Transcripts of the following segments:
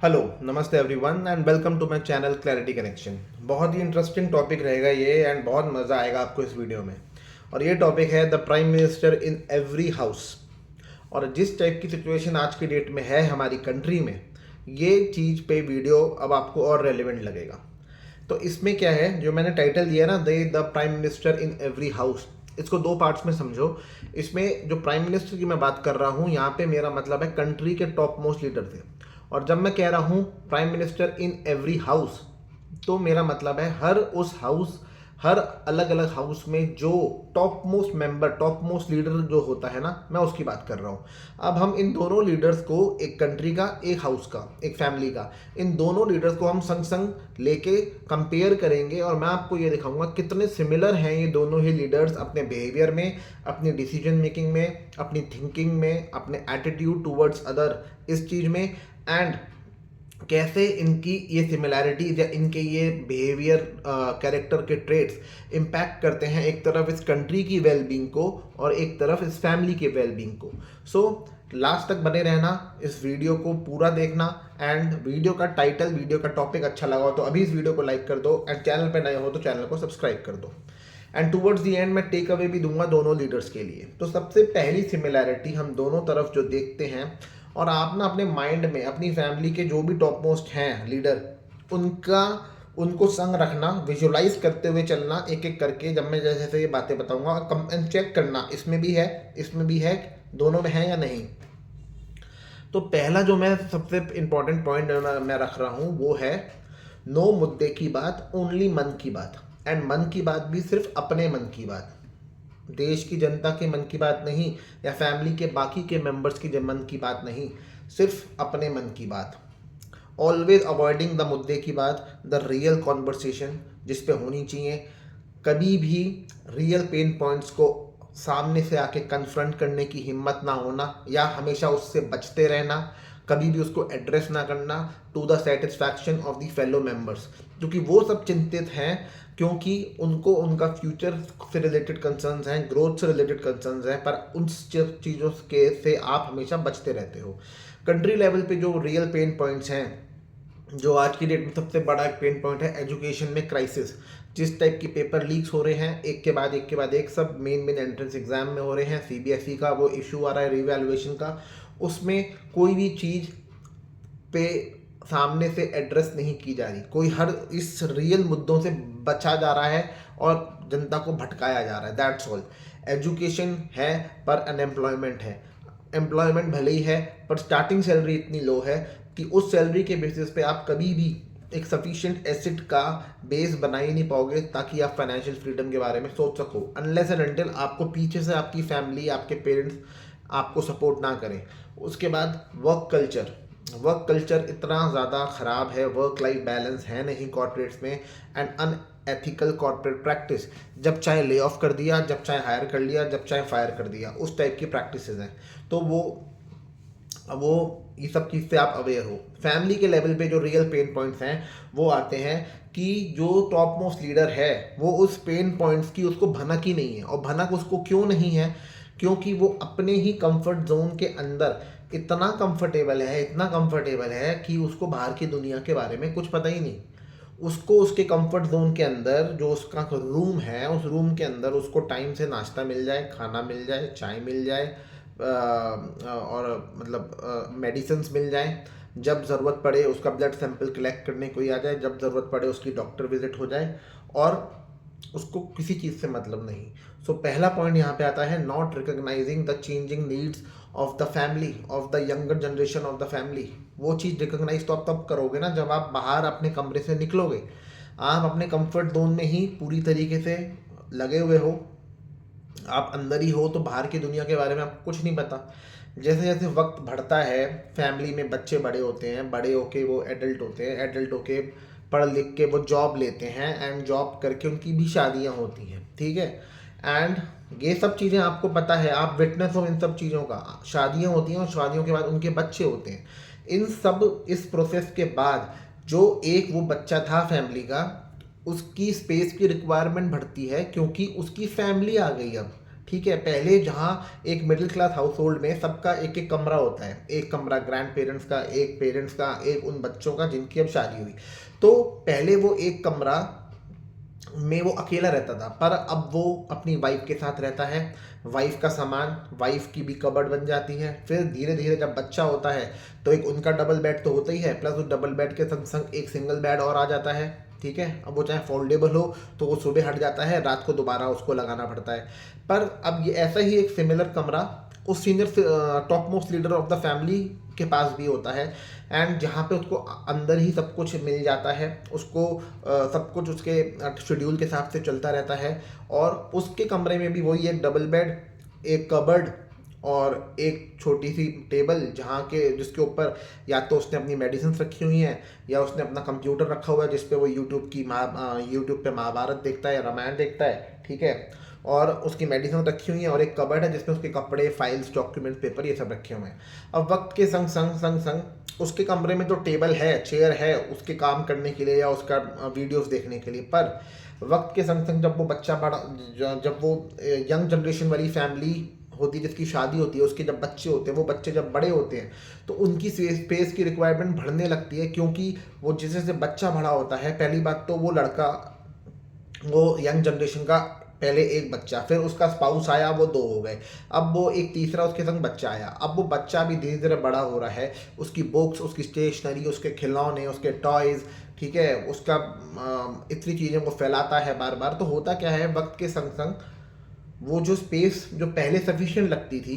Hello नमस्ते everyone and welcome to my channel clarity connection. बहुत ही इंटरेस्टिंग टॉपिक रहेगा ये एंड बहुत मज़ा आएगा आपको इस वीडियो में। और ये टॉपिक है the prime minister in every house. और जिस टाइप की सिचुएशन आज की डेट में है हमारी कंट्री में, ये चीज़ पे वीडियो अब आपको और रेलिवेंट लगेगा। तो इसमें क्या है, जो मैंने टाइटल दिया ना, the prime minister in every house, इसको दो पार्ट्स में समझो। इसमें जो प्राइम मिनिस्टर की मैं बात कर रहा हूँ, यहाँ पे मेरा मतलब है कंट्री के टॉप मोस्ट लीडर थे। और जब मैं कह रहा हूँ prime minister in every house, तो मेरा मतलब है हर उस हाउस, हर अलग अलग हाउस में जो top most member, top most leader जो होता है ना, मैं उसकी बात कर रहा हूँ। अब हम इन दोनों लीडर्स को, एक कंट्री का, एक हाउस का, एक फैमिली का, इन दोनों लीडर्स को हम संग संग लेके कंपेयर करेंगे और मैं आपको ये दिखाऊंगा कितने सिमिलर हैं ये दोनों ही लीडर्स अपने बिहेवियर में, अपनी डिसीजन मेकिंग में, अपनी थिंकिंग में, अपने एटीट्यूड टूवर्ड्स अदर, इस चीज़ में, एंड कैसे इनकी ये सिमिलैरिटीज या इनके ये बिहेवियर, कैरेक्टर के ट्रेट्स इम्पैक्ट करते हैं एक तरफ इस कंट्री की वेलबींग को और एक तरफ इस फैमिली के वेलबींग को। सो लास्ट तक बने रहना, इस वीडियो को पूरा देखना। एंड वीडियो का टाइटल, वीडियो का टॉपिक अच्छा लगा हो तो अभी इस वीडियो को लाइक कर दो एंड चैनल पे नए हो तो चैनल को सब्सक्राइब कर दो। एंड टूवर्ड्स दी एंड मैं टेक अवे भी दूंगा दोनों लीडर्स के लिए। तो सबसे पहली सिमिलैरिटी हम दोनों तरफ जो देखते हैं, और आप ना अपने माइंड में अपनी फैमिली के जो भी टॉप मोस्ट हैं लीडर, उनका उनको संग रखना, विजुलाइज करते हुए चलना एक एक करके, जब मैं जैसे जैसे ये बातें बताऊंगा, कम एंड चेक करना इसमें भी है, इसमें भी है, दोनों में है या नहीं। तो पहला जो मैं सबसे इंपॉर्टेंट पॉइंट मैं रख रहा हूँ वो है, नो मुद्दे की बात, ओनली मन की बात। एंड मन की बात भी सिर्फ अपने मन की बात, देश की जनता के मन की बात नहीं, या फैमिली के बाकी के मेंबर्स की मन की बात नहीं, सिर्फ अपने मन की बात। ऑलवेज अवॉइडिंग द मुद्दे की बात, द रियल कॉन्वर्सेशन जिस पे होनी चाहिए। कभी भी रियल पेन पॉइंट्स को सामने से आके कन्फ्रंट करने की हिम्मत ना होना, या हमेशा उससे बचते रहना, कभी भी उसको एड्रेस ना करना to the satisfaction of the fellow members, क्योंकि वो सब चिंतित हैं, क्योंकि उनको उनका फ्यूचर से रिलेटेड कंसर्न्स हैं, ग्रोथ से रिलेटेड कंसर्न्स हैं, पर उन चीज़ों के से आप हमेशा बचते रहते हो। कंट्री लेवल पे जो रियल पेन पॉइंट्स हैं, जो आज की डेट में सबसे बड़ा एक पेन पॉइंट है, एजुकेशन में क्राइसिस। जिस टाइप की पेपर लीक्स हो रहे हैं एक के बाद एक के बाद एक, सब मेन एंट्रेंस एग्जाम में हो रहे हैं, सीबीएसई का वो इशू आ रहा है रिवैल्यूएशन का, उसमें कोई भी चीज़ पे सामने से एड्रेस नहीं की जा रही, कोई हर इस रियल मुद्दों से बचा जा रहा है और जनता को भटकाया जा रहा है, दैट्स ऑल। एजुकेशन है पर अनएम्प्लॉयमेंट है, एम्प्लॉयमेंट भले ही है पर स्टार्टिंग सैलरी इतनी लो है कि उस सैलरी के बेसिस पे आप कभी भी एक सफिशिएंट एसेट का बेस बना ही नहीं पाओगे ताकि आप फाइनेंशियल फ्रीडम के बारे में सोच सको, अनलेस एंड अनटिल आपको पीछे से आपकी फैमिली, आपके पेरेंट्स आपको सपोर्ट ना करें। उसके बाद वर्क कल्चर, वर्क कल्चर इतना ज़्यादा ख़राब है, वर्क लाइफ बैलेंस है नहीं कॉर्पोरेट्स में, एंड अनएथिकल कॉर्पोरेट प्रैक्टिस, जब चाहे ले ऑफ कर दिया, जब चाहे हायर कर लिया, जब चाहे फायर कर दिया, उस टाइप की प्रैक्टिसेस हैं। तो वो ये सब चीज़ से आप अवेयर हो। फैमिली के लेवल पे जो रियल पेन पॉइंट्स हैं वो आते हैं कि जो टॉप मोस्ट लीडर है वो उस पेन पॉइंट्स की उसको भनक ही नहीं है। और भनक उसको क्यों नहीं है? क्योंकि वो अपने ही कंफर्ट जोन के अंदर इतना कंफर्टेबल है, इतना कंफर्टेबल है कि उसको बाहर की दुनिया के बारे में कुछ पता ही नहीं। उसको उसके कंफर्ट जोन के अंदर जो उसका रूम है, उस रूम के अंदर उसको टाइम से नाश्ता मिल जाए, खाना मिल जाए, चाय मिल जाए, और मतलब मेडिसिन्स मिल जाए, जब ज़रूरत पड़े उसका ब्लड सैंपल कलेक्ट करने कोई आ जाए, जब ज़रूरत पड़े उसकी डॉक्टर विजिट हो जाए, और उसको किसी चीज़ से मतलब नहीं। सो पहला पॉइंट यहाँ पे आता है, not recognising the changing needs of the family, of the younger generation of the family. वो चीज़ रिकॉग्नाइज तो आप तब करोगे ना जब आप बाहर अपने कमरे से निकलोगे, आप अपने कंफर्ट जोन में ही पूरी तरीके से लगे हुए हो, आप अंदर ही हो, तो बाहर की दुनिया के बारे में आपको कुछ नहीं पता। जैसे जैसे वक्त बढ़ता है, फैमिली में बच्चे बड़े होते हैं, बड़े होके वो एडल्ट होते हैं, एडल्ट होके पढ़ लिख के वो जॉब लेते हैं, एंड जॉब करके उनकी भी शादियां होती हैं, ठीक है। एंड ये सब चीज़ें आपको पता है, आप विटनेस हो इन सब चीज़ों का। शादियां होती हैं और शादियों के बाद उनके बच्चे होते हैं। इन सब इस प्रोसेस के बाद जो एक वो बच्चा था फैमिली का, उसकी स्पेस की रिक्वायरमेंट बढ़ती है क्योंकि उसकी फैमिली आ गई अब, ठीक है, पहले जहाँ एक मिडिल क्लास हाउस होल्ड में सबका एक एक कमरा होता है, एक कमरा ग्रैंड पेरेंट्स का, एक पेरेंट्स का, एक उन बच्चों का जिनकी अब शादी हुई, तो पहले वो एक कमरा में वो अकेला रहता था, पर अब वो अपनी वाइफ के साथ रहता है। वाइफ का सामान, वाइफ की भी कबर्ड बन जाती है। फिर धीरे धीरे जब बच्चा होता है तो एक उनका डबल बेड तो होता ही है, प्लस उस डबल बेड के संग संग एक सिंगल बेड और आ जाता है। ठीक है, अब वो चाहे फोल्डेबल हो तो वो सुबह हट जाता है, रात को दोबारा उसको लगाना पड़ता है। पर अब ये ऐसा ही एक सिमिलर कमरा उस senior top most leader of the family के पास भी होता है, एंड जहाँ पे उसको अंदर ही सब कुछ मिल जाता है, उसको सब कुछ उसके शेड्यूल के हिसाब से चलता रहता है। और उसके कमरे में भी वही एक डबल बेड, एक कबर्ड और एक छोटी सी टेबल, जहाँ के जिसके ऊपर या तो उसने अपनी मेडिसिन रखी हुई हैं या उसने अपना कंप्यूटर रखा हुआ है जिस पे वो यूट्यूब पे महाभारत देखता है या रामायण देखता है। ठीक है, और उसकी मेडिसिन रखी हुई है, और एक कबर्ड है जिसमें उसके कपड़े, फाइल्स, डॉक्यूमेंट, पेपर ये सब रखे हुए हैं। अब वक्त के संग संग संग संग उसके कमरे में तो टेबल है, चेयर है उसके काम करने के लिए या उसका वीडियोस देखने के लिए, पर वक्त के संग संग जब वो बच्चा बड़ा, जब वो यंग जनरेशन वाली फैमिली होती है जिसकी शादी होती है, उसके जब बच्चे होते हैं, वो बच्चे जब बड़े होते हैं तो उनकी स्पेस की रिक्वायरमेंट बढ़ने लगती है, क्योंकि वो जैसे जैसे बच्चा बड़ा होता है, पहली बात तो वो लड़का, वो यंग जनरेशन का पहले एक बच्चा, फिर उसका स्पाउस आया, वो दो हो गए, अब वो एक तीसरा उसके संग बच्चा आया, अब वो बच्चा भी धीरे धीरे बड़ा हो रहा है, उसकी बुक्स, उसकी स्टेशनरी, उसके खिलौने, उसके टॉयज़, ठीक है, उसका इतनी चीज़ों को फैलाता है बार बार। तो होता क्या है, वक्त के संग संग वो जो स्पेस जो पहले सफिशिएंट लगती थी,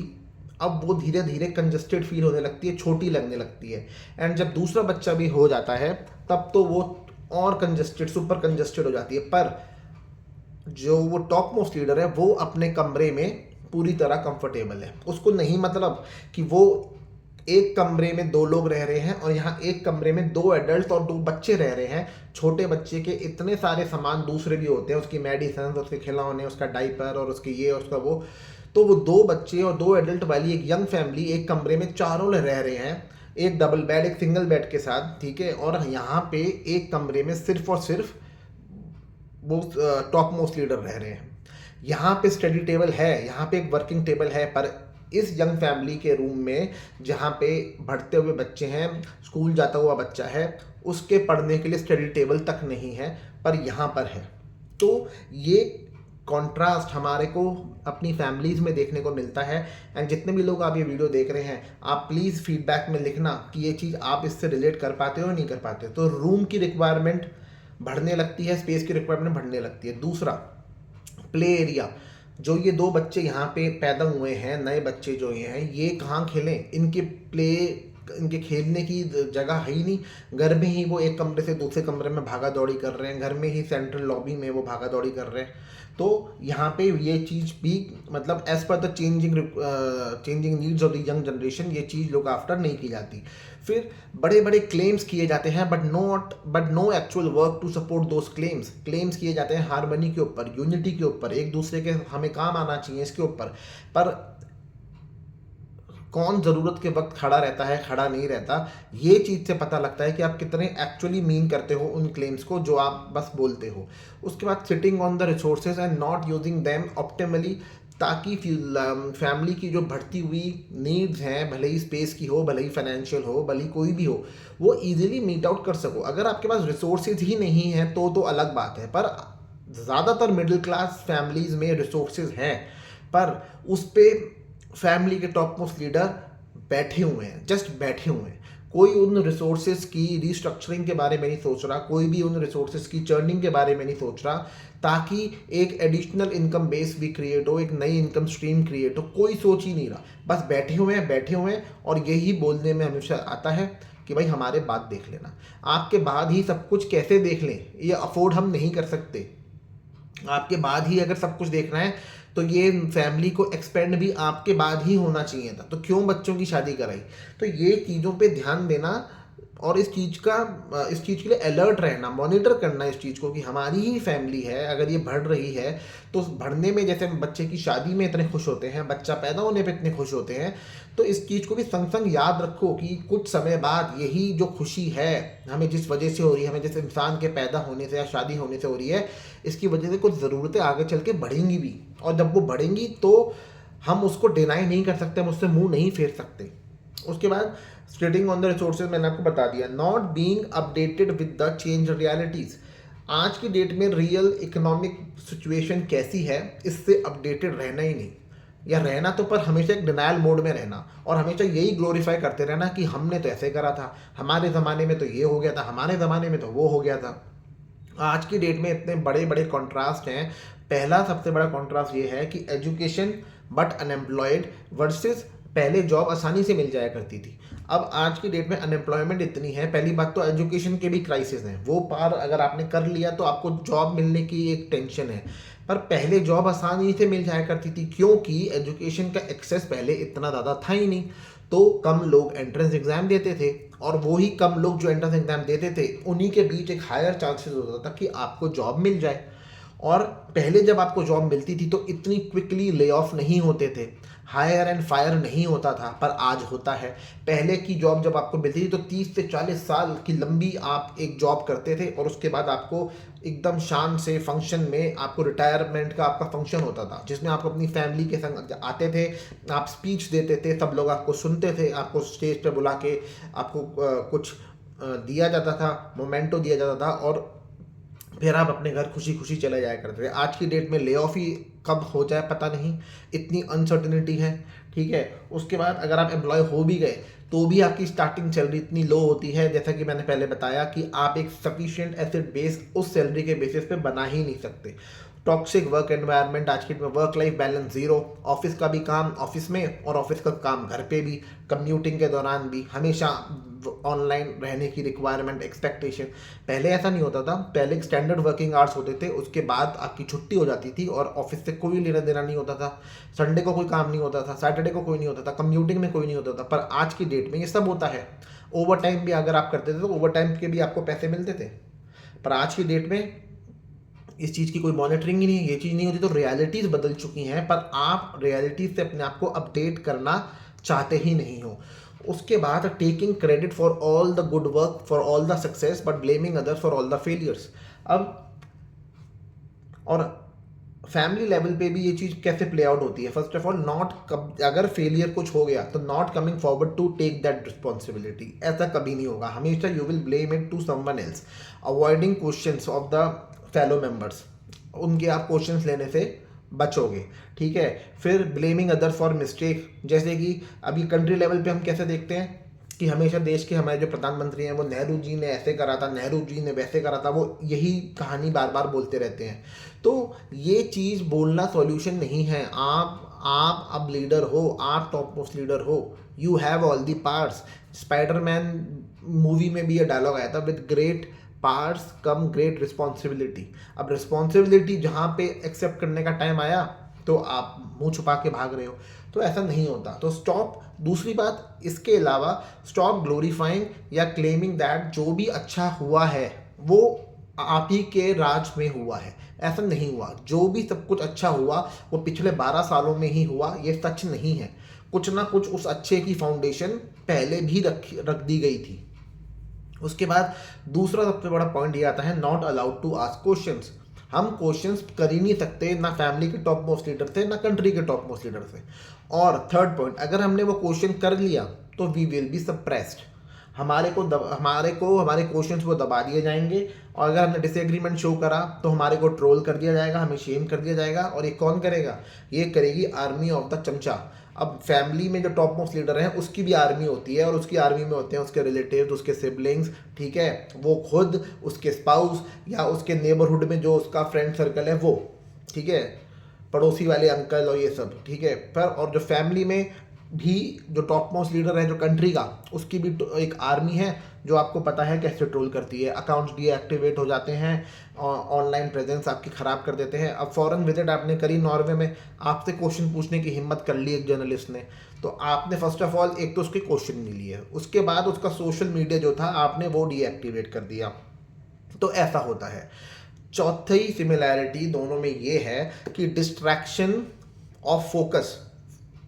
अब वो धीरे धीरे कंजस्टेड फील होने लगती है, छोटी लगने लगती है। एंड जब दूसरा बच्चा भी हो जाता है तब तो वो और कंजस्टेड, सुपर कंजस्टेड हो जाती है। पर जो वो टॉप मोस्ट लीडर है वो अपने कमरे में पूरी तरह कंफर्टेबल है, उसको नहीं मतलब कि वो एक कमरे में दो लोग रह रहे हैं और यहाँ एक कमरे में दो एडल्ट और दो बच्चे रह रहे हैं। छोटे बच्चे के इतने सारे सामान दूसरे भी होते हैं, उसकी मेडिसिन, उसके खिलौने, उसका डाइपर और उसके ये उसका वो, तो वो दो बच्चे और दो एडल्ट वाली एक यंग फैमिली एक कमरे में चारों रह रहे हैं, एक डबल बेड, एक सिंगल बेड के साथ। ठीक है, और यहाँ पे एक कमरे में सिर्फ और सिर्फ वो टॉप मोस्ट लीडर रह रहे हैं। यहाँ पे स्टडी टेबल है, यहाँ पे एक वर्किंग टेबल है, पर इस यंग फैमिली के रूम में जहाँ पे बढ़ते हुए बच्चे हैं, स्कूल जाता हुआ बच्चा है, उसके पढ़ने के लिए स्टडी टेबल तक नहीं है, पर यहाँ पर है। तो ये कॉन्ट्रास्ट हमारे को अपनी फैमिलीज़ में देखने को मिलता है। एंड जितने भी लोग आप ये वीडियो देख रहे हैं, आप प्लीज़ फीडबैक में लिखना कि ये चीज़ आप इससे रिलेट कर पाते हो या नहीं कर पाते हो। तो रूम की रिक्वायरमेंट बढ़ने लगती है, स्पेस की रिक्वायरमेंट बढ़ने लगती है। दूसरा, प्ले एरिया, जो ये दो बच्चे यहाँ पे पैदा हुए हैं, नए बच्चे जो ये हैं, ये कहाँ खेलें, इनके खेलने की जगह है ही नहीं। घर में ही वो एक कमरे से दूसरे कमरे में भागा दौड़ी कर रहे हैं, घर में ही सेंट्रल लॉबी में वो भागा दौड़ी कर रहे हैं। तो यहाँ पे ये चीज़ भी मतलब as per the changing needs of the young generation ये चीज़ लुक आफ्टर नहीं की जाती। फिर बड़े बड़े क्लेम्स किए जाते हैं, but no actual work to support those claims किए जाते हैं हार्मनी के ऊपर, यूनिटी के ऊपर, एक दूसरे के हमें काम आना चाहिए इसके ऊपर। पर कौन ज़रूरत के वक्त खड़ा रहता है, खड़ा नहीं रहता, ये चीज़ से पता लगता है कि आप कितने एक्चुअली मीन करते हो उन क्लेम्स को जो आप बस बोलते हो। उसके बाद sitting on the resources and not using them optimally, ताकि फैमिली की जो बढ़ती हुई नीड्स हैं, भले ही स्पेस की हो, भले ही फाइनेंशियल हो, भले ही कोई भी हो, वो ईजिली मीट आउट कर सको। अगर आपके पास रिसोर्सेज ही नहीं हैं तो अलग बात है, पर ज़्यादातर मिडिल क्लास फैमिलीज़ में रिसोर्सेज हैं, पर उस पर फैमिली के टॉप मोस्ट लीडर बैठे हुए हैं, जस्ट बैठे हुए हैं। कोई उन रिसोर्सेज की रीस्ट्रक्चरिंग के बारे में नहीं सोच रहा, कोई भी उन रिसोर्सेज की चर्निंग के बारे में नहीं सोच रहा, ताकि एक एडिशनल इनकम बेस भी क्रिएट हो, एक नई इनकम स्ट्रीम क्रिएट हो। कोई सोच ही नहीं रहा, बस बैठे हुए हैं और यही बोलने में हमेशा आता है कि भाई हमारे बाद देख लेना। आपके बाद ही सब कुछ कैसे देख लें, ये अफोर्ड हम नहीं कर सकते। आपके बाद ही अगर सब कुछ देखना है तो ये फैमिली को एक्सपेंड भी आपके बाद ही होना चाहिए था, तो क्यों बच्चों की शादी कराई। तो ये चीज़ों पे ध्यान देना और इस चीज़ के लिए अलर्ट रहना, मॉनिटर करना इस चीज़ को कि हमारी ही फैमिली है, अगर ये बढ़ रही है तो उस बढ़ने में, जैसे हम बच्चे की शादी में इतने खुश होते हैं, बच्चा पैदा होने पे इतने खुश होते हैं, तो इस चीज़ को भी संग संग याद रखो कि कुछ समय बाद यही जो खुशी है हमें जिस वजह से हो रही है, हमें जिस इंसान के पैदा होने से या शादी होने से हो रही है, इसकी वजह से कुछ ज़रूरतें आगे चल के बढ़ेंगी भी, और जब वो बढ़ेंगी तो हम उसको डिनाई नहीं कर सकते, हम उससे मुंह नहीं फेर सकते। उसके बाद स्टेटिंग ऑन द रिसोर्सेज मैंने आपको बता दिया, not being updated with the change realities. आज की डेट में रियल इकोनॉमिक सिचुएशन कैसी है इससे अपडेटेड रहना ही नहीं, या रहना तो पर हमेशा एक डिनायल मोड में रहना, और हमेशा यही ग्लोरीफाई करते रहना कि हमने तो ऐसे करा था, हमारे ज़माने में तो ये हो गया था, हमारे ज़माने में तो वो हो गया था। आज की डेट में इतने बड़े बड़े कॉन्ट्रास्ट हैं। पहला सबसे बड़ा कॉन्ट्रास्ट ये है कि एजुकेशन बट अनएम्प्लॉयड वर्सेस पहले जॉब आसानी से मिल जाया करती थी। अब आज की डेट में अनएम्प्लॉयमेंट इतनी है, पहली बात तो एजुकेशन के भी क्राइसिस हैं, वो पार अगर आपने कर लिया तो आपको जॉब मिलने की एक टेंशन है, पर पहले जॉब आसानी से मिल जाया करती थी क्योंकि एजुकेशन का एक्सेस पहले इतना ज़्यादा था ही नहीं। तो कम लोग एंट्रेंस एग्ज़ाम देते थे, और वो ही कम लोग जो एंट्रेंस एग्ज़ाम देते थे उन्हीं के बीच एक हायर चांसेस होता था कि आपको जॉब मिल जाए। और पहले जब आपको जॉब मिलती थी तो इतनी क्विकली ले ऑफ नहीं होते थे, हायर एंड फायर नहीं होता था, पर आज होता है। पहले की जॉब जब आपको मिलती थी तो 30 से 40 साल की लंबी आप एक जॉब करते थे, और उसके बाद आपको एकदम शान से फंक्शन में आपको रिटायरमेंट का आपका फंक्शन होता था, जिसमें आप अपनी फैमिली के संग आते थे, आप स्पीच देते थे, सब लोग आपको सुनते थे, आपको स्टेज पे बुला के आपको कुछ दिया जाता था, मोमेंटो दिया जाता था, और फिर आप अपने घर खुशी खुशी चले जाया करते थे। आज की डेट में ले ऑफ ही कब हो जाए पता नहीं, इतनी अनसर्टिनिटी है। ठीक है, उसके बाद अगर आप एम्प्लॉय हो भी गए तो भी आपकी स्टार्टिंग सैलरी इतनी लो होती है, जैसा कि मैंने पहले बताया कि आप एक सफिशिएंट एसेट बेस उस सैलरी के बेसिस पे बना ही नहीं सकते। टॉक्सिक वर्क एनवायरनमेंट, आज की डेट में work life balance zero, office का भी काम ऑफिस में और ऑफिस का काम घर पे भी, कम्यूटिंग के दौरान भी हमेशा ऑनलाइन रहने की रिक्वायरमेंट, एक्सपेक्टेशन। पहले ऐसा नहीं होता था, पहले एक स्टैंडर्ड वर्किंग आवर्स होते थे, उसके बाद आपकी छुट्टी हो जाती थी और ऑफिस से कोई लेना देना नहीं होता था, संडे को कोई काम नहीं होता था, सैटरडे को कोई नहीं होता था, कम्यूटिंग में कोई नहीं होता था। पर आज की डेट में ये सब होता है। ओवर टाइम भी अगर आप करते थे तो ओवर टाइम के भी आपको पैसे मिलते थे, पर आज की डेट में इस चीज़ की कोई मॉनिटरिंग ही नहीं है, ये चीज़ नहीं होती। तो रियलिटीज़ बदल चुकी हैं, पर आप रियलिटीज़ से अपने आप को अपडेट करना चाहते ही नहीं हो। उसके बाद taking credit for all the good work, for all the success, but blaming others for all the failures. अब और फैमिली लेवल पे भी ये चीज़ कैसे प्ले आउट होती है, फर्स्ट ऑफ ऑल अगर फेलियर कुछ हो गया तो not coming forward to take that responsibility, ऐसा कभी नहीं होगा। हमेशा you will blame it to someone else, avoiding questions of the fellow members, उनके आप क्वेश्चंस लेने से बचोगे। ठीक है, फिर ब्लेमिंग अदर फॉर मिस्टेक, जैसे कि अभी कंट्री लेवल पे हम कैसे देखते हैं कि हमेशा देश के हमारे जो प्रधानमंत्री हैं वो नेहरू जी ने ऐसे करा था, नेहरू जी ने वैसे करा था, वो यही कहानी बार बार बोलते रहते हैं। तो ये चीज़ बोलना सॉल्यूशन नहीं है। आप अब लीडर हो, आप टॉप मोस्ट लीडर हो, you have all the parts. Spiderman movie में भी ये डायलॉग आया था, with great parts come great responsibility. अब रिस्पॉन्सिबिलिटी जहाँ पे एक्सेप्ट करने का टाइम आया तो आप मुंह छुपा के भाग रहे हो, तो ऐसा नहीं होता। तो स्टॉप, दूसरी बात इसके अलावा, स्टॉप ग्लोरीफाइंग या क्लेमिंग दैट जो भी अच्छा हुआ है वो आप ही के राज में हुआ है। ऐसा नहीं हुआ, जो भी सब कुछ अच्छा हुआ वो पिछले 12 सालों में ही हुआ, ये सच नहीं है। कुछ ना कुछ उस अच्छे की फाउंडेशन पहले भी रख दी गई थी। उसके बाद दूसरा सबसे बड़ा पॉइंट ये आता है, not allowed to ask questions. हम क्वेश्चंस कर ही नहीं सकते, ना फैमिली के टॉप मोस्ट लीडर से, ना कंट्री के टॉप मोस्ट लीडर से। और थर्ड पॉइंट, अगर हमने वो क्वेश्चन कर लिया तो वी विल बी सप्रेस्ड। हमारे हमारे क्वेश्चंस को दबा दिए जाएंगे, और अगर हमने डिसएग्रीमेंट शो करा तो हमारे को ट्रोल कर दिया जाएगा, हमें शेम कर दिया जाएगा। और ये कौन करेगा? ये करेगी आर्मी ऑफ द चमचा। अब फैमिली में जो टॉप मोस्ट लीडर हैं उसकी भी आर्मी होती है, और उसकी आर्मी में होते हैं उसके रिलेटिव्स, उसके सिबलिंग्स, ठीक है, वो खुद, उसके स्पाउस, या उसके नेबरहुड में जो उसका फ्रेंड सर्कल है वो, ठीक है, पड़ोसी वाले अंकल और ये सब, ठीक है। पर और जो फैमिली में भी जो टॉप मोस्ट लीडर है जो कंट्री का, उसकी भी एक आर्मी है जो आपको पता है कैसे ट्रोल करती है, अकाउंट्स डीएक्टिवेट हो जाते हैं, ऑनलाइन प्रेजेंस आपकी ख़राब कर देते हैं। अब फॉरेन विजिट आपने करी नॉर्वे में, आपसे क्वेश्चन पूछने की हिम्मत कर ली एक जर्नलिस्ट ने, तो आपने फर्स्ट ऑफ ऑल एक तो उसके क्वेश्चन नहीं लिए, उसके बाद उसका सोशल मीडिया जो था आपने वो डीएक्टिवेट कर दिया। तो ऐसा होता है। चौथी सिमिलैरिटी दोनों में ये है कि distraction of focus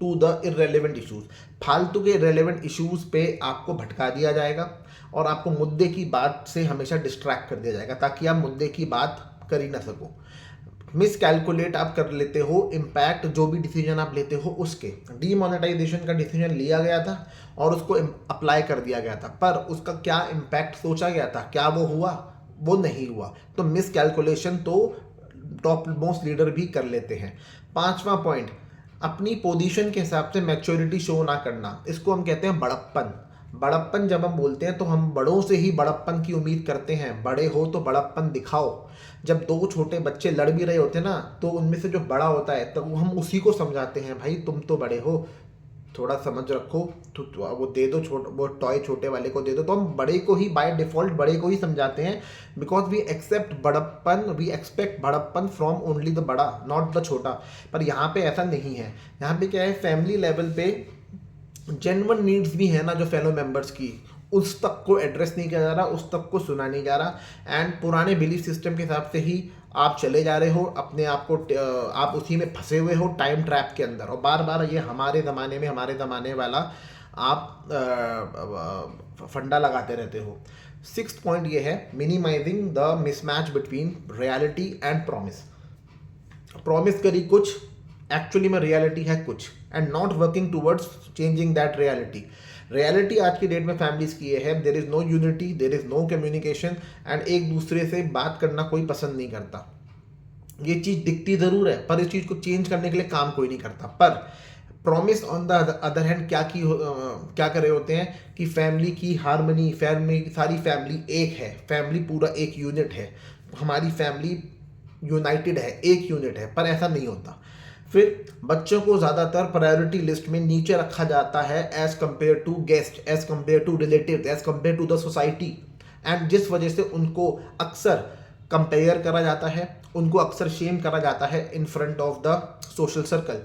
to the irrelevant issues, फालतू के इररेलेवेंट इश्यूज पे आपको भटका दिया जाएगा और आपको मुद्दे की बात से हमेशा डिस्ट्रैक्ट कर दिया जाएगा ताकि आप मुद्दे की बात कर ही ना सको। मिस कैलकुलेट आप कर लेते हो इम्पैक्ट, जो भी डिसीजन आप लेते हो उसके। डीमोनेटाइजेशन का डिसीजन लिया गया था और उसको अप्लाई कर दिया गया था, पर उसका क्या इम्पैक्ट सोचा गया था, क्या वो हुआ? वो नहीं हुआ। तो मिस कैलकुलेशन तो टॉप मोस्ट लीडर भी कर लेते हैं। पांचवा पॉइंट, अपनी पोजीशन के हिसाब से मैच्योरिटी शो ना करना, इसको हम कहते हैं बड़प्पन। बड़प्पन जब हम बोलते हैं तो हम बड़ों से ही बड़प्पन की उम्मीद करते हैं, बड़े हो तो बड़प्पन दिखाओ। जब दो छोटे बच्चे लड़ भी रहे होते हैं ना, तो उनमें से जो बड़ा होता है तो हम उसी को समझाते हैं, भाई तुम तो बड़े हो, थोड़ा समझ रखो, तो वो दे दो, वो टॉय छोटे वाले को दे दो। तो हम बड़े को ही बाय डिफॉल्ट बड़े को ही समझाते हैं, because we accept badappan, we expect badappan from only the bada, not the chhota. पर यहाँ पे ऐसा नहीं है। यहाँ पे क्या है, फैमिली लेवल पे जेन्युइन नीड्स भी है ना जो फेलो मेंबर्स की, उस तक को एड्रेस नहीं किया जा रहा, उस तक को सुना नहीं जा रहा। एंड पुराने बिलीफ सिस्टम के हिसाब से ही आप चले जा रहे हो, अपने आप को आप उसी में फंसे हुए हो टाइम ट्रैप के अंदर, और बार बार ये हमारे ज़माने वाला आप फंडा लगाते रहते हो। सिक्स्थ पॉइंट ये है, minimising the mismatch between reality and promise. Promise करी कुछ, एक्चुअली में रियलिटी है कुछ, and not working towards changing that reality. Reality आज की डेट में फैमिलीज की ये है, there is no unity, there is no communication, and एक दूसरे से बात करना कोई पसंद नहीं करता। ये चीज़ दिखती ज़रूर है पर इस चीज़ को चेंज करने के लिए काम कोई नहीं करता। पर promise on the other hand क्या कर रहे होते हैं कि फैमिली की हारमनी, फैमिली सारी फैमिली एक है, फैमिली पूरा एक यूनिट है, हमारी फैमिली यूनाइटेड है, एक यूनिट है। पर ऐसा नहीं होता। फिर बच्चों को ज़्यादातर प्रायोरिटी लिस्ट में नीचे रखा जाता है as compare to guest, as compare to relative, as compare to the society, and जिस वजह से उनको अक्सर कंपेयर करा जाता है, उनको अक्सर शेम करा जाता है in front of the social circle.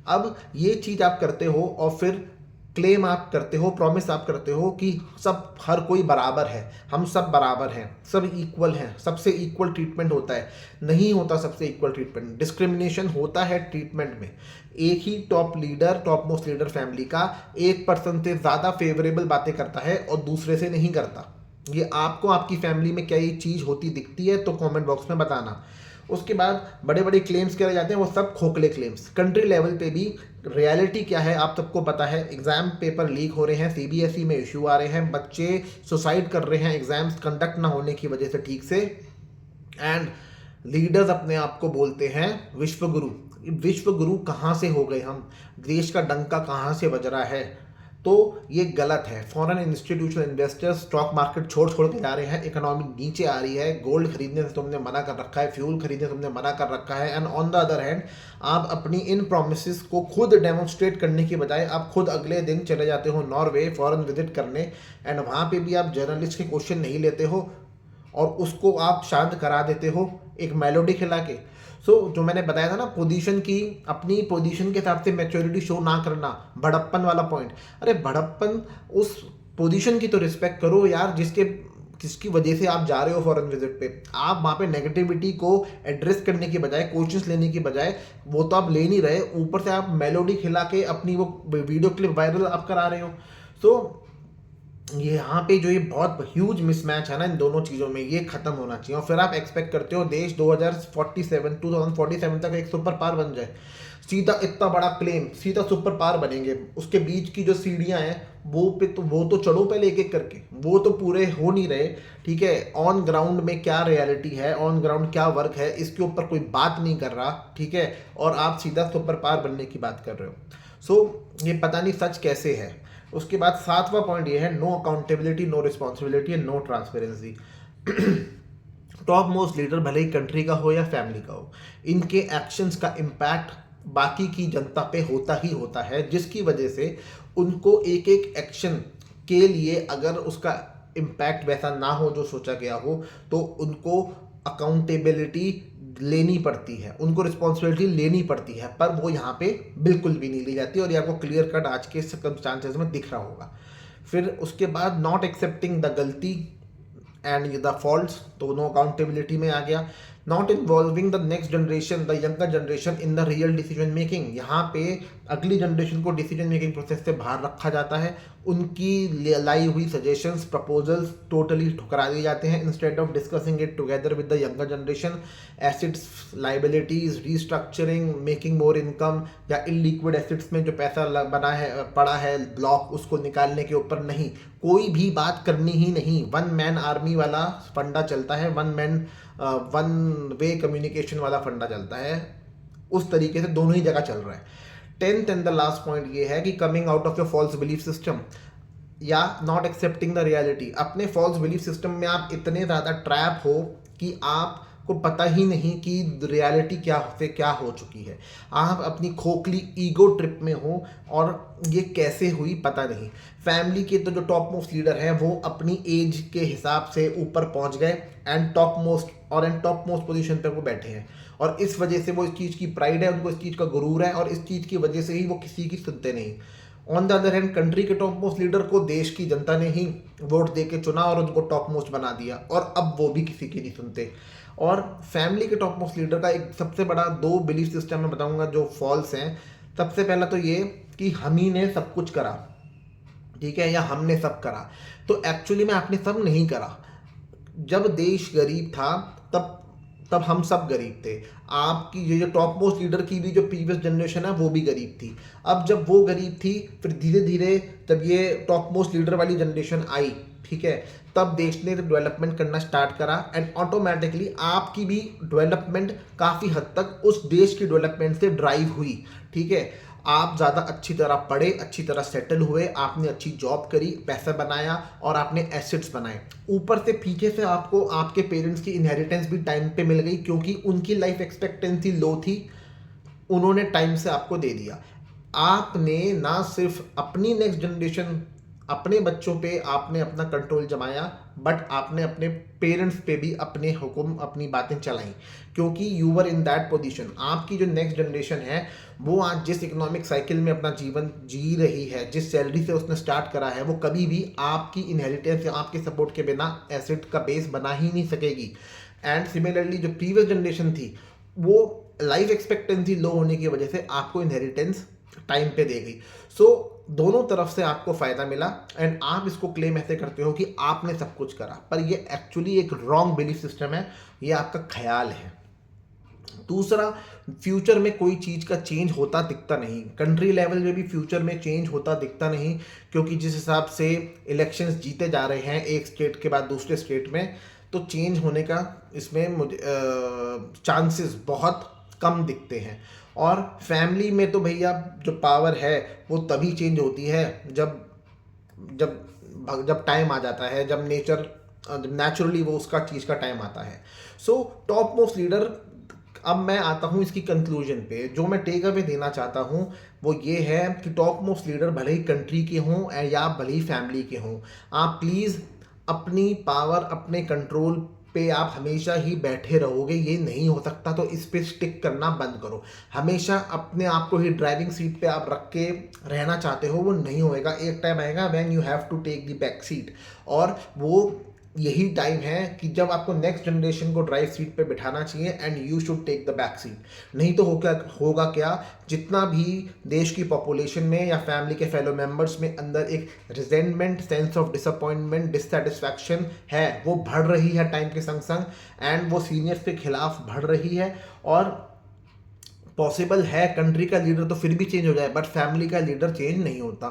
अब ये चीज़ आप करते हो और फिर क्लेम आप करते हो, प्रॉमिस आप करते हो कि सब, हर कोई बराबर है, हम सब बराबर हैं, सब इक्वल हैं, सबसे इक्वल ट्रीटमेंट होता है। नहीं होता सबसे इक्वल ट्रीटमेंट, डिस्क्रिमिनेशन होता है ट्रीटमेंट में। एक ही टॉप मोस्ट लीडर फैमिली का एक पर्सन से ज़्यादा फेवरेबल बातें करता है और दूसरे से नहीं करता। ये आपको आपकी फैमिली में क्या ये चीज़ होती दिखती है तो कमेंट बॉक्स में बताना। उसके बाद बड़े बड़े क्लेम्स करे जाते हैं, वो सब खोखले क्लेम्स। कंट्री लेवल पे भी रियलिटी क्या है आप सबको पता है, एग्जाम पेपर लीक हो रहे हैं, सीबीएसई में इशू आ रहे हैं, बच्चे सुसाइड कर रहे हैं एग्जाम्स कंडक्ट ना होने की वजह से ठीक से, एंड लीडर्स अपने आप को बोलते हैं विश्वगुरु। विश्वगुरु कहाँ से हो गए हम, देश का डंका कहाँ से बज रहा है? तो ये गलत है। Foreign institutional investors stock market छोड़ के जा रहे हैं, इकोनॉमी नीचे आ रही है, गोल्ड खरीदने से तुमने मना कर रखा है, फ्यूल खरीदने से तुमने मना कर रखा है, and on the other hand आप अपनी इन प्रोमिसेस को खुद डेमोन्स्ट्रेट करने की बजाय आप खुद अगले दिन चले जाते हो नॉर्वे फॉरेन विजिट करने, एंड वहाँ पे भी आप जर्नलिस्ट के क्वेश्चन नहीं लेते हो और उसको आप शांत करा देते हो एक मेलोडी खिला के। जो मैंने बताया था ना, पोजीशन की, अपनी पोजीशन के हिसाब से मैच्योरिटी शो ना करना, बड़प्पन वाला पॉइंट। अरे बड़प्पन, उस पोजीशन की तो रिस्पेक्ट करो यार जिसकी वजह से आप जा रहे हो फॉरेन विजिट पे। आप वहाँ पे नेगेटिविटी को एड्रेस करने की बजाय, क्वेश्चंस लेने की बजाय, वो तो आप ले नहीं रहे, ऊपर से आप मेलोडी खिला के अपनी वो वीडियो क्लिप वायरल आप करा रहे हो। सो ये यहाँ पे जो ये बहुत ह्यूज मिसमैच है ना इन दोनों चीज़ों में, ये खत्म होना चाहिए। और फिर आप एक्सपेक्ट करते हो देश 2047 तक एक सुपर पावर बन जाए, सीधा इतना बड़ा क्लेम, सीधा सुपर पावर बनेंगे। उसके बीच की जो सीढ़ियाँ हैं वो तो चढ़ो पहले एक एक करके, वो तो पूरे हो नहीं रहे। ठीक है, ऑन ग्राउंड में क्या रियलिटी है, ऑन ग्राउंड क्या वर्क है, इसके ऊपर कोई बात नहीं कर रहा। ठीक है, और आप सीधा सुपर पावर बनने की बात कर रहे हो। ये पता नहीं सच कैसे है। उसके बाद सातवां पॉइंट ये है, no accountability, no responsibility and no transparency. Top most leader भले ही कंट्री का हो या फैमिली का हो, इनके एक्शंस का इम्पैक्ट बाकी की जनता पे होता ही होता है, जिसकी वजह से उनको एक एक एक्शन के लिए अगर उसका इम्पैक्ट वैसा ना हो जो सोचा गया हो, तो उनको अकाउंटेबिलिटी लेनी पड़ती है, उनको रिस्पॉन्सिबिलिटी लेनी पड़ती है, पर वो यहाँ पे बिल्कुल भी नहीं ली जाती और ये आपको क्लियर कट आज के सर्कमस्टांसेस में दिख रहा होगा। फिर उसके बाद नॉट एक्सेप्टिंग द गलती एंड द फॉल्ट्स, तो नो अकाउंटेबिलिटी में आ गया। Not involving the next generation, the younger generation in the real decision making, यहाँ पे अगली जनरेशन को डिसीजन मेकिंग प्रोसेस से बाहर रखा जाता है, उनकी लाई हुई सजेशंस प्रपोजल्स टोटली ठुकरा दिए जाते हैं। Instead of discussing it together with the younger generation, acids, liabilities, restructuring, making more income, या इलिक्विड एसिड्स में जो पैसा बना है पड़ा है ब्लॉक, उसको निकालने के ऊपर नहीं, कोई भी बात करनी ही नहीं। वन मैन आर्मी वाला फंडा चलता है, वन वे कम्युनिकेशन वाला फंडा चलता है, उस तरीके से दोनों ही जगह चल रहा है। 10th and the last point ये है कि coming out of your false belief system या नॉट एक्सेप्टिंग द रियलिटी। अपने फॉल्स बिलीफ सिस्टम में आप इतने ज़्यादा ट्रैप हो कि आपको पता ही नहीं कि रियलिटी क्या हो चुकी है। आप अपनी खोखली ईगो ट्रिप में हो और ये कैसे हुई पता नहीं। फैमिली के तो जो टॉप मोस्ट लीडर हैं वो अपनी एज के हिसाब से ऊपर पहुंच गए एंड टॉप मोस्ट पोजीशन पे वो बैठे हैं, और इस वजह से वो इस चीज़ की प्राइड है, उनको इस चीज़ का गुरूर है, और इस चीज़ की वजह से ही वो किसी की सुनते नहीं। On the other hand country के टॉप मोस्ट लीडर को देश की जनता ने ही वोट दे के चुना और उनको टॉप मोस्ट बना दिया, और अब वो भी किसी की नहीं सुनते। और फैमिली के टॉप मोस्ट लीडर का एक सबसे बड़ा 2 बिलीफ सिस्टम मैं बताऊंगा जो फॉल्स हैं। सबसे पहला तो ये कि हम ही ने सब कुछ करा, ठीक है, या हमने सब करा। तो एक्चुअली में आपने सब नहीं करा। जब देश गरीब था तब हम सब गरीब थे। आपकी ये जो टॉप मोस्ट लीडर की भी जो प्रीवियस जनरेशन है वो भी गरीब थी। अब जब वो गरीब थी, फिर धीरे धीरे जब ये टॉप मोस्ट लीडर वाली जनरेशन आई, ठीक है, तब देश ने डेवलपमेंट करना स्टार्ट करा एंड ऑटोमेटिकली आपकी भी डेवलपमेंट काफ़ी हद तक उस देश की डेवलपमेंट से ड्राइव हुई, ठीक है। आप ज़्यादा अच्छी तरह पढ़े, अच्छी तरह सेटल हुए, आपने अच्छी जॉब करी, पैसा बनाया और आपने एसेट्स बनाए। ऊपर से पीछे से आपको आपके पेरेंट्स की इनहेरिटेंस भी टाइम पे मिल गई, क्योंकि उनकी लाइफ एक्सपेक्टेंसी लो थी, उन्होंने टाइम से आपको दे दिया। आपने ना सिर्फ अपनी नेक्स्ट जनरेशन, अपने बच्चों पे आपने अपना कंट्रोल जमाया, बट आपने अपने पेरेंट्स पे भी अपने हुक्म, अपनी बातें चलाई, क्योंकि you were in that position. आपकी जो नेक्स्ट जनरेशन है वो आज जिस इकोनॉमिक साइकिल में अपना जीवन जी रही है, जिस सैलरी से उसने स्टार्ट करा है, वो कभी भी आपकी इनहेरिटेंस या आपके सपोर्ट के बिना एसेट का बेस बना ही नहीं सकेगी। एंड सिमिलरली जो प्रीवियस जनरेशन थी वो लाइफ एक्सपेक्टेंसी लो होने की वजह से आपको इनहेरिटेंस टाइम पे दे गई। सो दोनों तरफ से आपको फ़ायदा मिला एंड आप इसको क्लेम ऐसे करते हो कि आपने सब कुछ करा, पर ये एक्चुअली एक रॉन्ग बिलीफ सिस्टम है, ये आपका ख्याल है। दूसरा, फ्यूचर में कोई चीज़ का चेंज होता दिखता नहीं। कंट्री लेवल में भी फ्यूचर में चेंज होता दिखता नहीं, क्योंकि जिस हिसाब से इलेक्शंस जीते जा रहे हैं एक स्टेट के बाद दूसरे स्टेट में, तो चेंज होने का इसमें मुझे चांसेस बहुत कम दिखते हैं। और फैमिली में तो भैया जो पावर है वो तभी चेंज होती है जब जब जब टाइम आ जाता है, जब नेचुरली वो उसका चीज़ का टाइम आता है। सो टॉप मोस्ट लीडर, अब मैं आता हूँ इसकी कंक्लूजन पे। जो मैं टेक अवे देना चाहता हूँ वो ये है कि टॉप मोस्ट लीडर भले ही कंट्री के हों या भले ही फैमिली के हों, आप प्लीज़ अपनी पावर, अपने कंट्रोल पे आप हमेशा ही बैठे रहोगे, ये नहीं हो सकता। तो इस पे स्टिक करना बंद करो। हमेशा अपने आप को ही ड्राइविंग सीट पे आप रख के रहना चाहते हो, वो नहीं होएगा। एक टाइम आएगा when you have to take the back seat, और वो यही टाइम है कि जब आपको नेक्स्ट जनरेशन को ड्राइव सीट पे बिठाना चाहिए and you should take the back seat. नहीं तो होगा क्या, जितना भी देश की पॉपुलेशन में या फैमिली के फेलो मेंबर्स में अंदर एक resentment, sense of disappointment, dissatisfaction है, वो बढ़ रही है टाइम के संग संग, एंड वो सीनियर्स के खिलाफ बढ़ रही है। और पॉसिबल है कंट्री का लीडर तो फिर भी चेंज हो जाए, बट फैमिली का लीडर चेंज नहीं होता,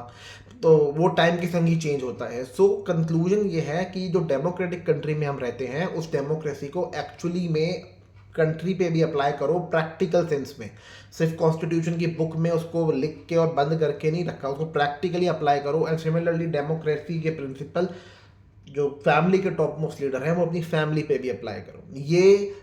तो वो टाइम के संग ही चेंज होता है। सो कंक्लूजन ये है कि जो डेमोक्रेटिक कंट्री में हम रहते हैं, उस डेमोक्रेसी को एक्चुअली में कंट्री पे भी अप्लाई करो, प्रैक्टिकल सेंस में। सिर्फ कॉन्स्टिट्यूशन की बुक में उसको लिख के और बंद करके नहीं रखा, उसको प्रैक्टिकली अप्लाई करो। एंड सिमिलरली डेमोक्रेसी के प्रिंसिपल जो फैमिली के टॉप मोस्ट लीडर हैं वो अपनी फैमिली पे भी अप्लाई करो। ये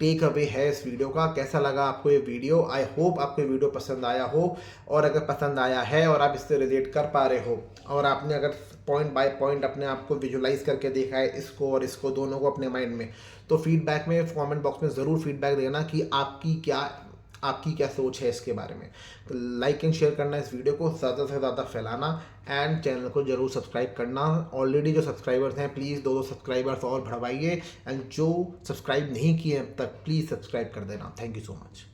टेक अवे है इस वीडियो का। कैसा लगा आपको ये वीडियो? आई होप आपको ये वीडियो पसंद आया हो, और अगर पसंद आया है और आप इससे रिलेट कर पा रहे हो, और आपने अगर पॉइंट बाय पॉइंट अपने आप को विजुलाइज करके देखा है, इसको और इसको दोनों को अपने माइंड में, तो फीडबैक में कमेंट बॉक्स में ज़रूर फीडबैक देना कि आपकी क्या सोच है इसके बारे में। तो लाइक एंड शेयर करना, इस वीडियो को ज़्यादा से ज़्यादा फैलाना, एंड चैनल को जरूर सब्सक्राइब करना। ऑलरेडी जो सब्सक्राइबर्स हैं प्लीज़ दो सब्सक्राइबर्स और बढ़वाइए, एंड जो सब्सक्राइब नहीं किए अब तक प्लीज़ सब्सक्राइब कर देना। Thank you so much.